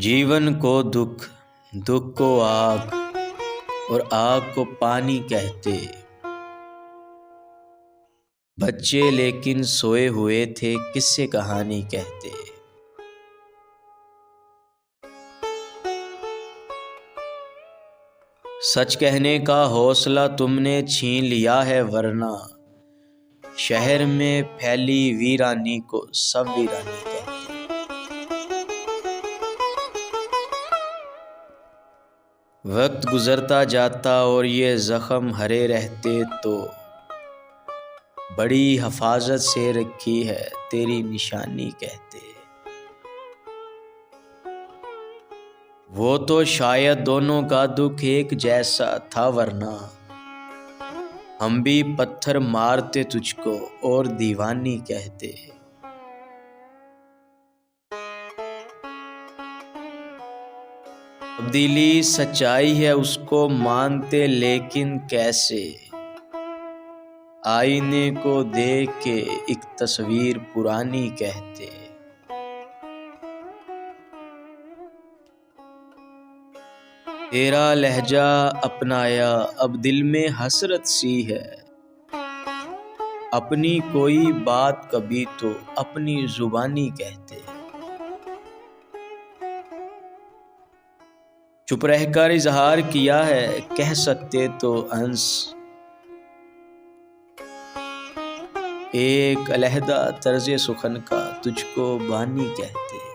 जीवन को दुख, दुख को आग और आग को पानी कहते। बच्चे लेकिन सोए हुए थे, किससे कहानी कहते। सच कहने का हौसला तुमने छीन लिया है, वरना शहर में फैली वीरानी को सब वीरानी कहते। वक्त गुजरता जाता और ये जख्म हरे रहते, तो बड़ी हिफाजत से रखी है तेरी निशानी कहते। वो तो शायद दोनों का दुख एक जैसा था, वरना हम भी पत्थर मारते तुझको और दीवानी कहते। तब्दीली सच्चाई है उसको मानते, लेकिन कैसे आईने को देख के एक तस्वीर पुरानी कहते। तेरा लहजा अपनाया अब दिल में हसरत सी है, अपनी कोई बात कभी तो अपनी जुबानी कहते। चुप रहकर इजहार किया है, कह सकते तो अंश एक अलहदा तर्ज सुखन का तुझको बानी कहते।